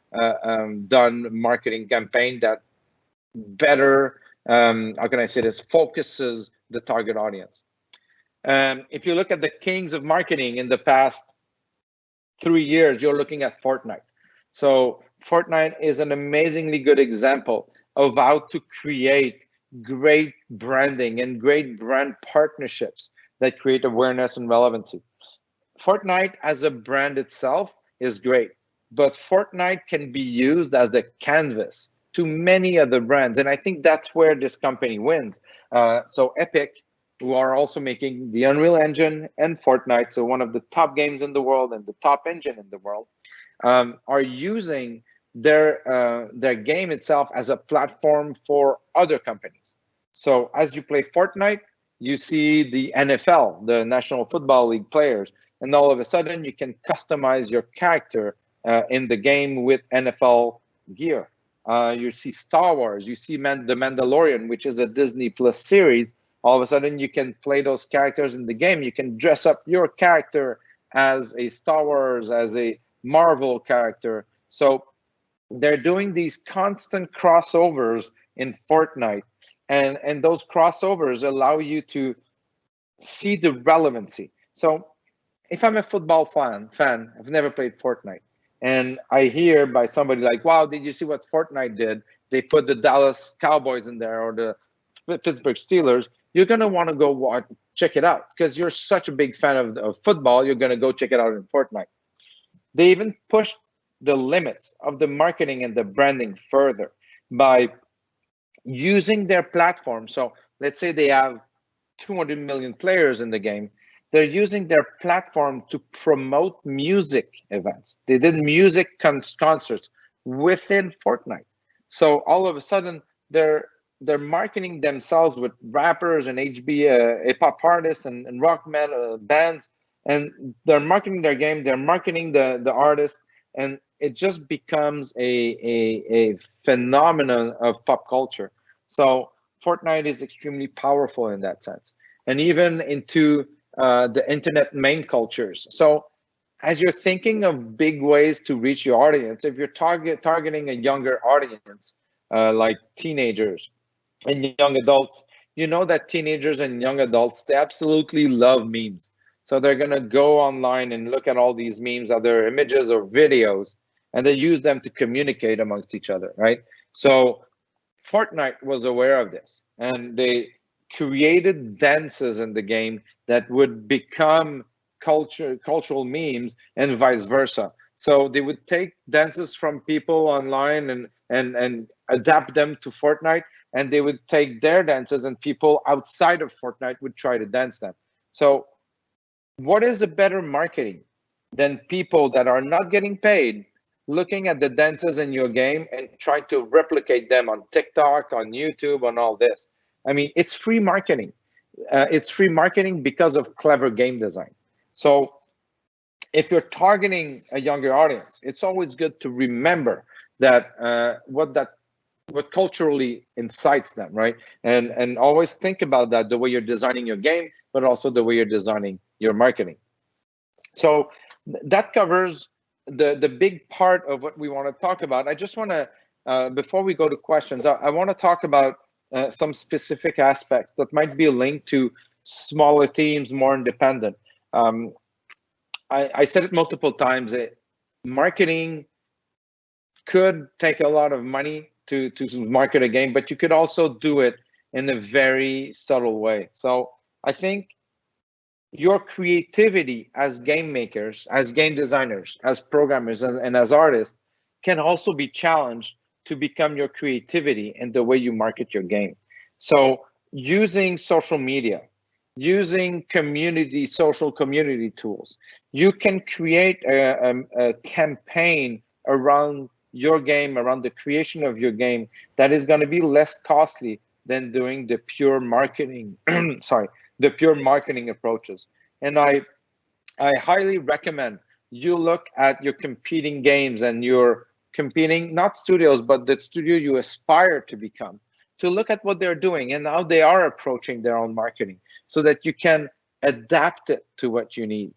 done marketing campaign that better, how can I say this, focuses the target audience. If you look at the kings of marketing in the past 3 years, you're looking at Fortnite. So Fortnite is an amazingly good example of how to create great branding and great brand partnerships that create awareness and relevancy. Fortnite as a brand itself is great, but Fortnite can be used as the canvas to many other brands. And I think that's where this company wins. So Epic, who are also making the Unreal Engine and Fortnite, so one of the top games in the world and the top engine in the world, are using their game itself as a platform for other companies. So as you play Fortnite, you see the NFL, the National Football League players, and all of a sudden you can customize your character in the game with NFL gear. You see Star Wars, you see The Mandalorian, which is a Disney Plus series. All of a sudden you can play those characters in the game. You can dress up your character as a Star Wars, as a Marvel character. So they're doing these constant crossovers in Fortnite, and those crossovers allow you to see the relevancy. So if I'm a football fan, I've never played Fortnite, and I hear by somebody like, wow, did you see what Fortnite did? They put the Dallas Cowboys in there or the Pittsburgh Steelers. You're going to want to go check it out because you're such a big fan of football. You're going to go check it out in Fortnite. They even pushed the limits of the marketing and the branding further by using their platform. So let's say they have 200 million players in the game. They're using their platform to promote music events. They did music concerts within Fortnite. So all of a sudden, they're marketing themselves with rappers and hip-hop artists and rock metal bands, and they're marketing their game. They're marketing the artist, and it just becomes a phenomenon of pop culture. So Fortnite is extremely powerful in that sense, and even into the internet meme cultures. So as you're thinking of big ways to reach your audience, if you're targeting a younger audience, like teenagers and young adults, you know that teenagers and young adults, they absolutely love memes. So they're going to go online and look at all these memes, other images or videos, and they use them to communicate amongst each other, right? So Fortnite was aware of this, and they created dances in the game that would become cultural memes and vice versa. So they would take dances from people online and adapt them to Fortnite, and they would take their dances and people outside of Fortnite would try to dance them. So what is a better marketing than people that are not getting paid looking at the dances in your game and trying to replicate them on TikTok, on YouTube, on all this? I mean, it's free marketing. It's free marketing because of clever game design. So if you're targeting a younger audience, it's always good to remember that what culturally incites them, right? And always think about that, the way you're designing your game, but also the way you're designing your marketing. So that covers the big part of what we want to talk about. I just want to before we go to questions, I want to talk about some specific aspects that might be linked to smaller teams, more independent. I said it multiple times, marketing could take a lot of money to market a game, but you could also do it in a very subtle way. So I think your creativity as game makers, as game designers, as programmers, and as artists can also be challenged to become your creativity in the way you market your game. So using social media, using social community tools, you can create a campaign around your game, around the creation of your game, that is going to be less costly than doing the pure marketing, the pure marketing approaches. And I highly recommend you look at your competing games and your competing, not studios, but the studio you aspire to become, to look at what they're doing and how they are approaching their own marketing so that you can adapt it to what you need.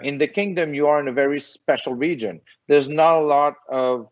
In the kingdom, you are in a very special region. There's not a lot of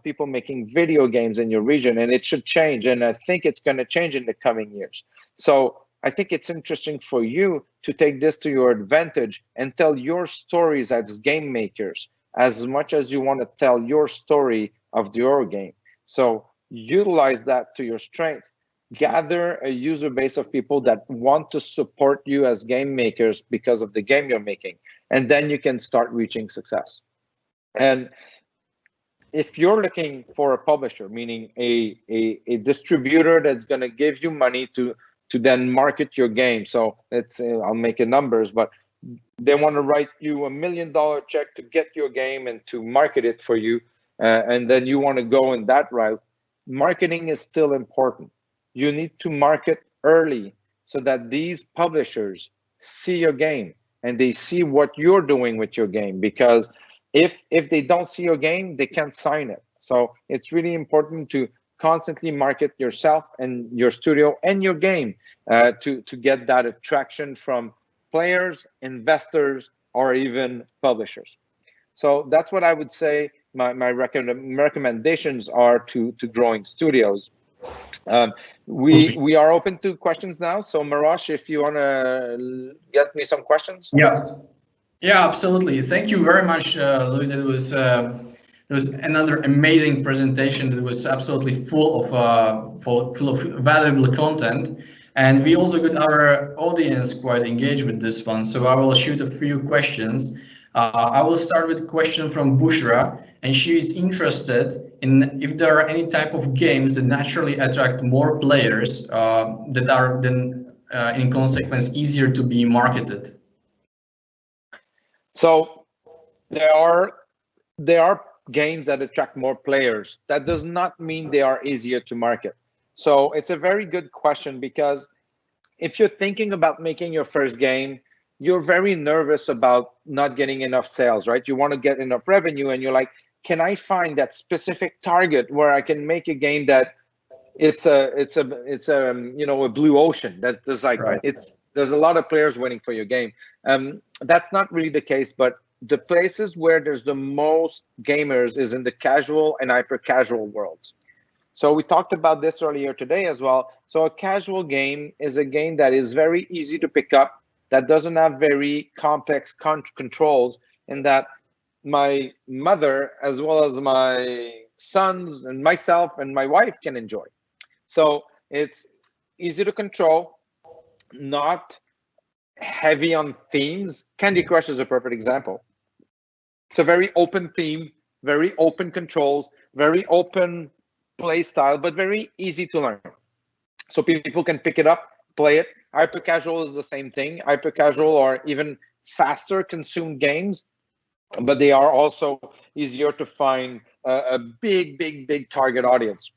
people making video games in your region, and it should change. And I think it's going to change in the coming years. So I think it's interesting for you to take this to your advantage and tell your stories as game makers as much as you want to tell your story of your game. So utilize that to your strength. Gather a user base of people that want to support you as game makers because of the game you're making, and then you can start reaching success. And if you're looking for a publisher, meaning a distributor that's going to give you money to then market your game, so it's I'll make it numbers, but they want to write you $1 million check to get your game and to market it for you, and then you want to go in that route, marketing is still important. You need to market early so that these publishers see your game and they see what you're doing with your game, because if they don't see your game, they can't sign it. So it's really important to constantly market yourself and your studio and your game to get that attraction from players, investors, or even publishers. So that's what I would say my recommendations are to growing studios. We are open to questions now. So Marash, if you want to get me some questions. Yeah, absolutely. Thank you very much, Louis. It was another amazing presentation. That was absolutely full of valuable content. And we also got our audience quite engaged with this one. So I will shoot a few questions. I will start with a question from Bushra, and she is interested in if there are any type of games that naturally attract more players that are then, in consequence, easier to be marketed. So there are games that attract more players. That does not mean they are easier to market. So it's a very good question, because if you're thinking about making your first game, you're very nervous about not getting enough sales, right? You want to get enough revenue, and you're like, can I find that specific target where I can make a game that it's a you know, a blue ocean that is like, right, there's a lot of players waiting for your game. That's not really the case, but the places where there's the most gamers is in the casual and hyper casual worlds. So we talked about this earlier today as well. So a casual game is a game that is very easy to pick up, that doesn't have very complex controls, and that my mother, as well as my sons and myself and my wife, can enjoy. So it's easy to control, not heavy on themes. Candy Crush is a perfect example. It's a very open theme, very open controls, very open play style, but very easy to learn. So people can pick it up, play it. Hyper casual is the same thing. Hyper casual or even faster consumed games, but they are also easier to find a big target audience.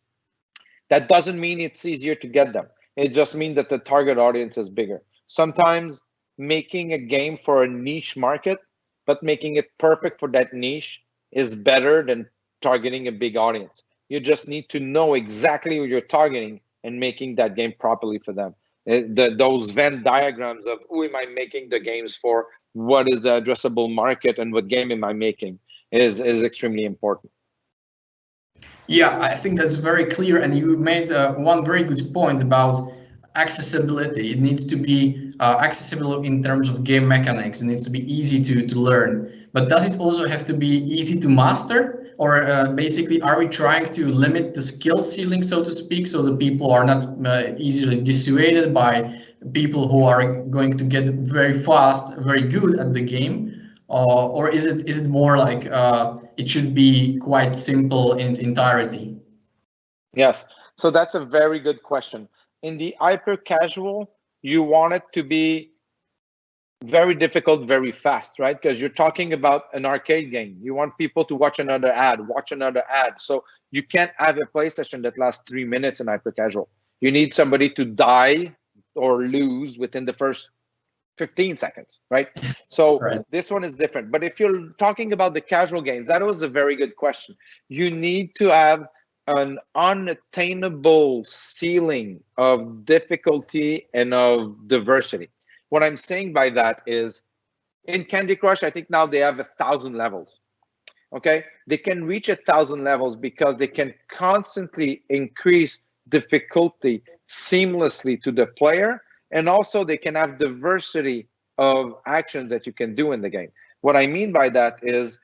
That doesn't mean it's easier to get them. It just means that the target audience is bigger. Sometimes making a game for a niche market, but making it perfect for that niche, is better than targeting a big audience. You just need to know exactly who you're targeting and making that game properly for them. Those Venn diagrams of who am I making the games for, what is the addressable market, and what game am I making is extremely important. Yeah, I think that's very clear, and you made one very good point about accessibility. It needs to be accessible in terms of game mechanics. It needs to be easy to learn. But does it also have to be easy to master? Or basically, are we trying to limit the skill ceiling, so to speak, so that people are not easily dissuaded by people who are going to get very fast, very good at the game? Or is it more like it should be quite simple in its entirety? Yes, so that's a very good question. In the hyper casual, you want it to be very difficult, very fast, right? Because you're talking about an arcade game. You want people to watch another ad. So you can't have a play session that lasts 3 minutes in hyper casual. You need somebody to die or lose within the first 15 seconds, right? So This one is different. But if you're talking about the casual games, that was a very good question. You need to have an unattainable ceiling of difficulty and of diversity. What I'm saying by that is, in Candy Crush, I think now they have 1,000 levels. Okay, they can reach 1,000 levels because they can constantly increase difficulty seamlessly to the player, and also they can have diversity of actions that you can do in the game. What I mean by that is,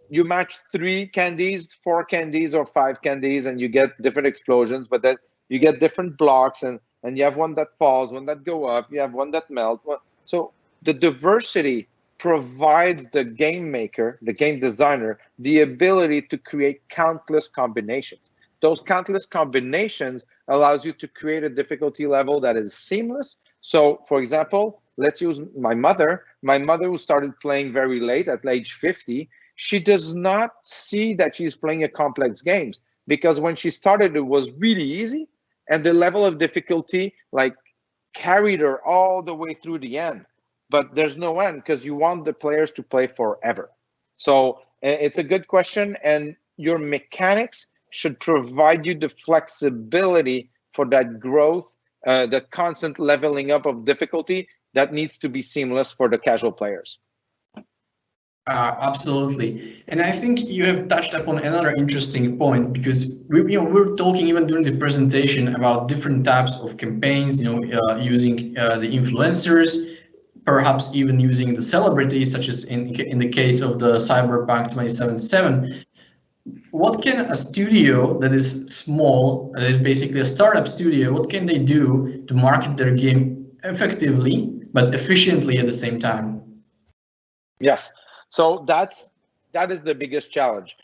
you match 3 candies, 4 candies, or 5 candies, and you get different explosions, but then you get different blocks, and you have one that falls, one that go up, you have one that melt. So the diversity provides the game maker, the game designer, the ability to create countless combinations. Those countless combinations allows you to create a difficulty level that is seamless. So for example, let's use my mother who started playing very late at age 50. She does not see that she's playing a complex games, because when she started, it was really easy, and the level of difficulty like carried her all the way through the end. But there's no end, because you want the players to play forever. So it's a good question, and your mechanics should provide you the flexibility for that growth, that constant leveling up of difficulty that needs to be seamless for the casual players. Absolutely, and I think you have touched upon another interesting point, because we're talking even during the presentation about different types of campaigns. Using the influencers, perhaps even using the celebrities, such as in the case of the Cyberpunk 2077. What can a studio that is small, that is basically a startup studio, what can they do to market their game effectively but efficiently at the same time? Yes. So that is the biggest challenge.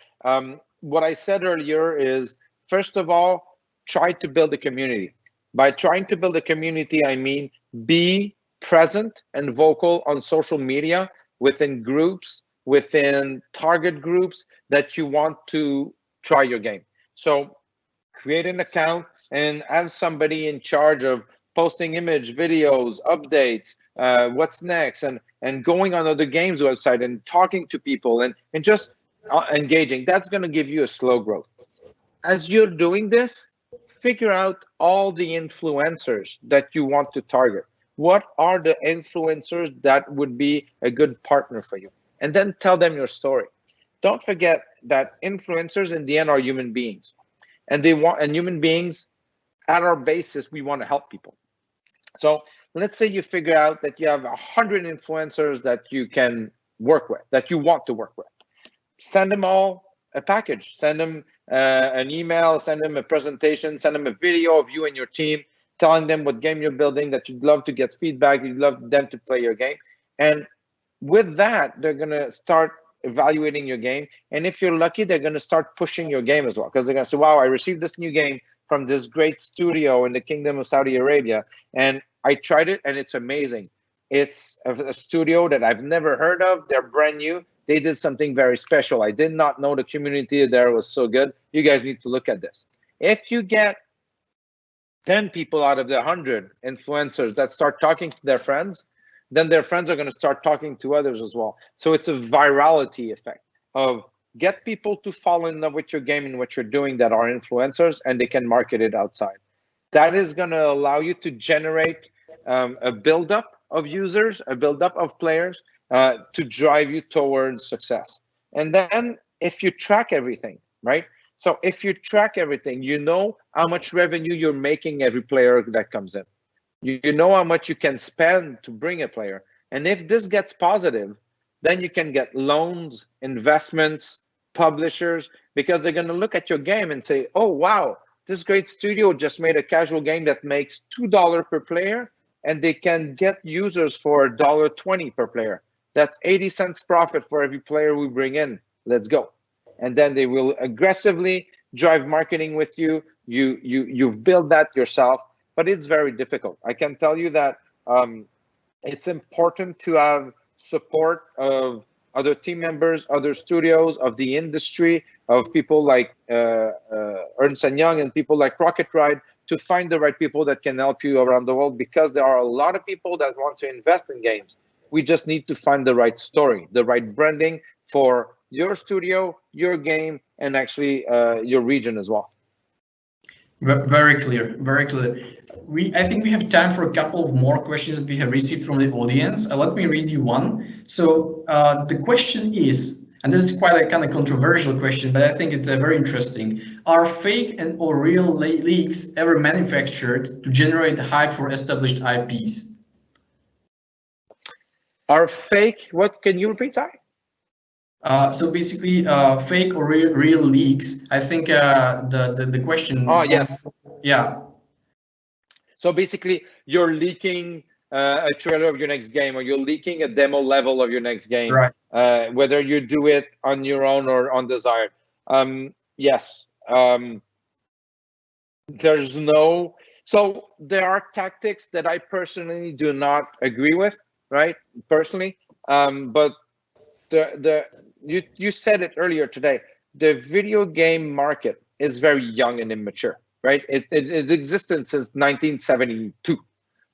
What I said earlier is, first of all, try to build a community. By trying to build a community, I mean be present and vocal on social media, within groups, within target groups that you want to try your game. So create an account and have somebody in charge of posting image, videos, updates, what's next, and going on other games website and talking to people and just engaging. That's going to give you a slow growth. As you're doing this, figure out all the influencers that you want to target. What are the influencers that would be a good partner for you? And then tell them your story. Don't forget that influencers in the end are human beings, and human beings at our basis, we want to help people. So let's say you figure out that you have 100 influencers that you can work with, that you want to work with. Send them all a package, send them an email, send them a presentation, send them a video of you and your team, telling them what game you're building, that you'd love to get feedback, you'd love them to play your game. And with that, they're going to start evaluating your game. And if you're lucky, they're going to start pushing your game as well, because they're going to say, wow, I received this new game from this great studio in the Kingdom of Saudi Arabia, and I tried it and it's amazing. It's a studio that I've never heard of. They're brand new. They did something very special. I did not know the community there was so good. You guys need to look at this. If you get 10 people out of the 100 influencers that start talking to their friends, then their friends are going to start talking to others as well. So it's a virality effect of get people to fall in love with your game and what you're doing that are influencers, and they can market it outside. That is going to allow you to generate a buildup of users, a buildup of players to drive you towards success. And then if you track everything, right? So if you track everything, you know how much revenue you're making every player that comes in. You know how much you can spend to bring a player. And if this gets positive, then you can get loans, investments, publishers, because they're going to look at your game and say, oh, wow, this great studio just made a casual game that makes $2 per player, and they can get users for $1.20 per player. That's 80 cents profit for every player we bring in. Let's go. And then they will aggressively drive marketing with you. You've built that yourself, but it's very difficult. I can tell you that it's important to have support of other team members, other studios, of the industry, of people like Ernst & Young and people like Rocket Ride, to find the right people that can help you around the world, because there are a lot of people that want to invest in games. We just need to find the right story, the right branding for your studio, your game, and actually your region as well. Very clear, very clear. I think we have time for a couple of more questions that we have received from the audience. Let me read you one. So the question is, and this is quite a kind of controversial question, but I think it's very interesting. Are fake and or real leaks ever manufactured to generate hype for established IPs? Are fake, what, can you repeat that? So basically, fake or real leaks. I think the question. Oh, yes. Yeah. So basically, you're leaking a trailer of your next game, or you're leaking a demo level of your next game, right. Whether you do it on your own or undesired. Yes. There's no. So there are tactics that I personally do not agree with, right? Personally, but you said it earlier today. The video game market is very young and immature, right? It existed since 1972,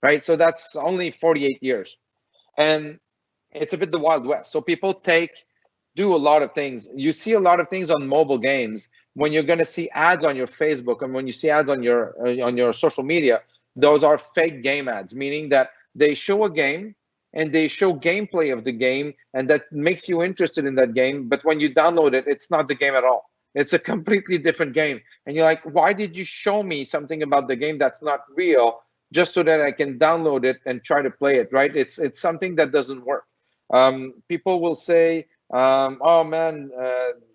right? So that's only 48 years, and it's a bit the Wild West. So people do a lot of things. You see a lot of things on mobile games. When you're going to see ads on your Facebook and when you see ads on your social media, those are fake game ads, meaning that they show a game and they show gameplay of the game, and that makes you interested in that game. But when you download it, it's not the game at all. It's a completely different game. And you're like, why did you show me something about the game that's not real just so that I can download it and try to play it, right? It's something that doesn't work. People will say, oh man,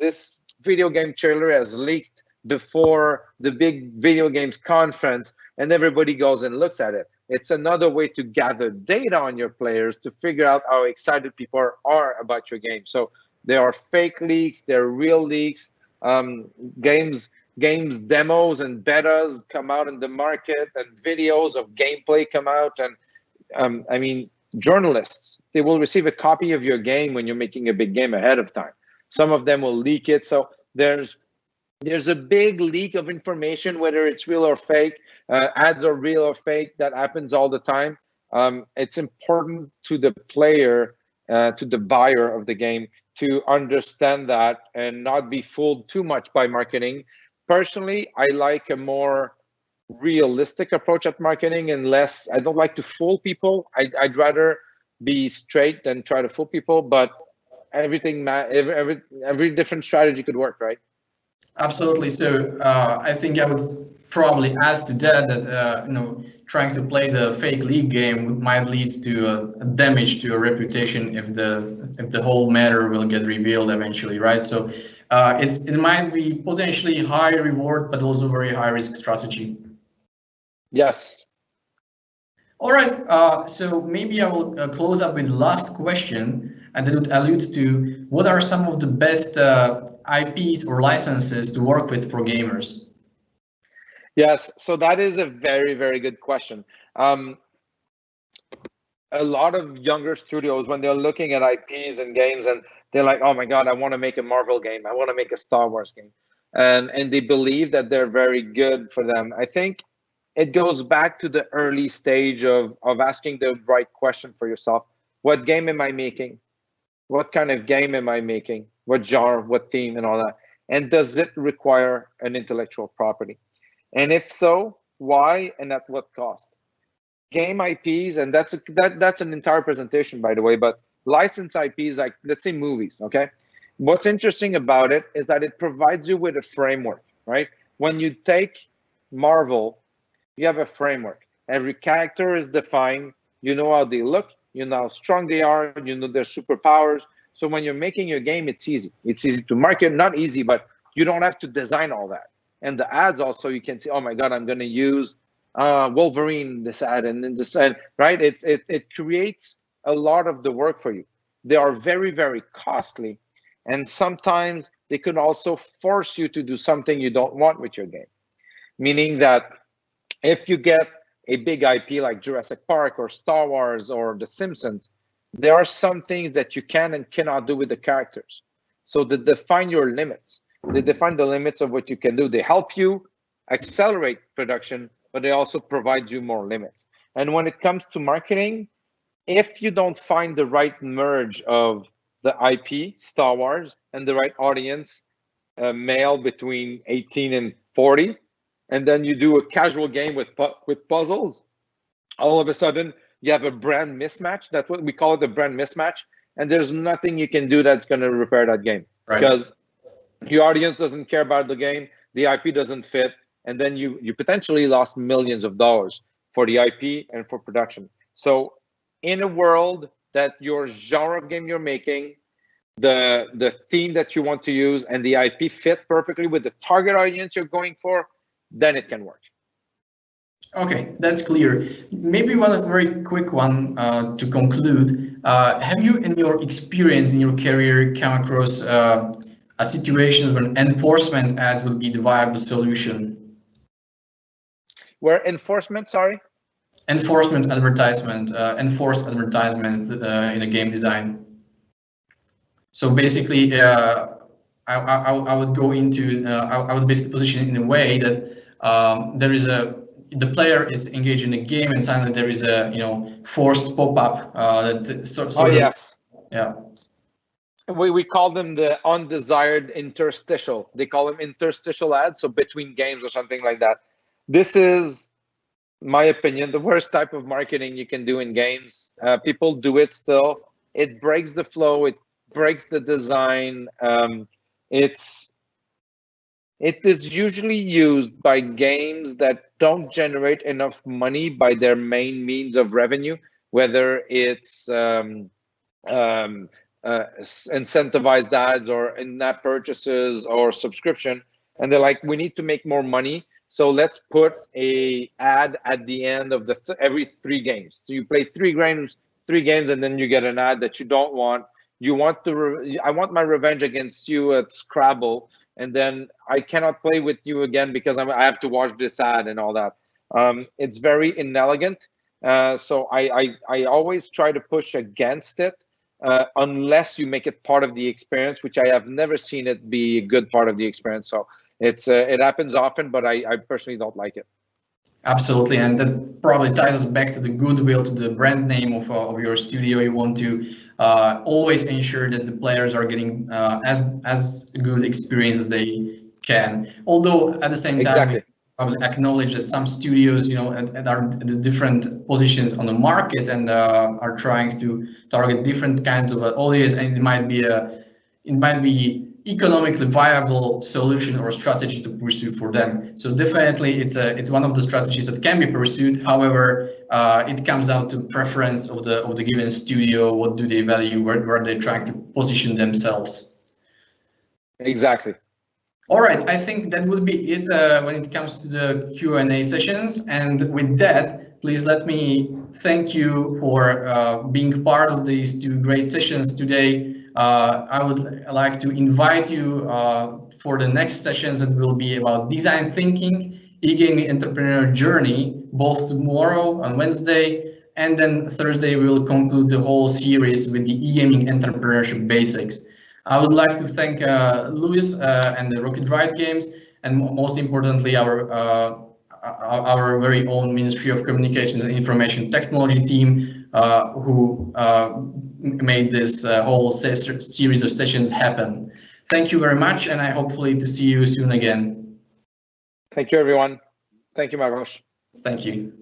this video game trailer has leaked before the big video games conference, and everybody goes and looks at it. It's another way to gather data on your players to figure out how excited people are about your game. So there are fake leaks, there are real leaks. Games demos and betas come out in the market, and videos of gameplay come out. And I mean, journalists, they will receive a copy of your game when you're making a big game ahead of time. Some of them will leak it. So there's a big leak of information, whether it's real or fake. Ads are real or fake. That happens all the time. It's important to the player, to the buyer of the game, to understand that and not be fooled too much by marketing. Personally, I like a more realistic approach at marketing, and less. I don't like to fool people. I'd rather be straight than try to fool people. But every different strategy could work, right? Absolutely. So I think I would probably add to that trying to play the fake league game might lead to a damage to your reputation if the whole matter will get revealed eventually, right? So it might be potentially high reward, but also very high risk strategy. Yes. All right. So maybe I will close up with the last question, and that would allude to what are some of the best IPs or licenses to work with for gamers? Yes, so that is a very, very good question. A lot of younger studios, when they're looking at IPs and games, and they're like, oh my God, I want to make a Marvel game. I want to make a Star Wars game. And they believe that they're very good for them. I think it goes back to the early stage of asking the right question for yourself. What game am I making? What kind of game am I making? What genre, what theme, and all that? And does it require an intellectual property? And if so, why and at what cost? Game IPs, and that's an entire presentation, by the way, but licensed IPs, like let's say movies, okay? What's interesting about it is that it provides you with a framework, right? When you take Marvel, you have a framework. Every character is defined. You know how they look. You know how strong they are. You know their superpowers. So when you're making your game, it's easy. It's easy to market. Not easy, but you don't have to design all that. And the ads also, you can see, oh my God, I'm going to use Wolverine this ad and then this ad, right? It creates a lot of the work for you. They are very, very costly. And sometimes they could also force you to do something you don't want with your game. Meaning that if you get a big IP like Jurassic Park or Star Wars or The Simpsons, there are some things that you can and cannot do with the characters. So they define your limits. They define the limits of what you can do. They help you accelerate production, but they also provide you more limits. And when it comes to marketing, if you don't find the right merge of the IP, Star Wars, and the right audience, male between 18 and 40, and then you do a casual game with puzzles, all of a sudden you have a brand mismatch. That's what we call it, a brand mismatch. And there's nothing you can do that's going to repair that game, right? Because your audience doesn't care about the game, the IP doesn't fit, and then you potentially lost millions of dollars for the IP and for production. So in a world that your genre of game you're making, the theme that you want to use, and the IP fit perfectly with the target audience you're going for, then it can work. Okay, that's clear. Maybe one very quick one to conclude. Have you, in your experience in your career, come across a situation where enforcement ads would be the viable solution? Where enforcement, sorry? Enforcement advertisement, enforced advertisement in a game design. So basically, I would go into, I would basically position it in a way that there is the player is engaged in a game, and suddenly there is a forced pop-up yes. Yeah. We call them the undesired interstitial. They call them interstitial ads, so between games or something like that. This is, my opinion, the worst type of marketing you can do in games. People do it still. It breaks the flow. It breaks the design. It is usually used by games that don't generate enough money by their main means of revenue, whether it's incentivized ads or in-app purchases or subscription. And they're like, we need to make more money, so let's put a ad at the end of every 3 games. So you play 3 games, and then you get an ad that you don't want. You want I want my revenge against you at Scrabble, and then I cannot play with you again because I have to watch this ad and all that. It's very inelegant. So I always try to push against it, unless you make it part of the experience, which I have never seen it be a good part of the experience. So it happens often, but I personally don't like it. Absolutely, and that probably ties us back to the goodwill, to the brand name of your studio. You want to always ensure that the players are getting as good experience as they can. Although at the same time, we probably acknowledge that some studios, are at the different positions on the market and are trying to target different kinds of audience, and it might be economically viable solution or strategy to pursue for them. So definitely it's one of the strategies that can be pursued. However, it comes down to preference of the given studio. What do they value? Where they're trying to position themselves. Exactly. All right, I think that would be it when it comes to the Q&A sessions. And with that, please let me thank you for being part of these 2 great sessions today. I would like to invite you for the next sessions that will be about design thinking, e-gaming entrepreneur journey, both tomorrow on Wednesday, and then Thursday we will conclude the whole series with the e-gaming entrepreneurship basics. I would like to thank Luis and the Rocket Ride Games, and most importantly our very own Ministry of Communications and Information Technology team who made this whole series of sessions happen. Thank you very much, and I hopefully to see you soon again. Thank you, everyone. Thank you, Maros. Thank you.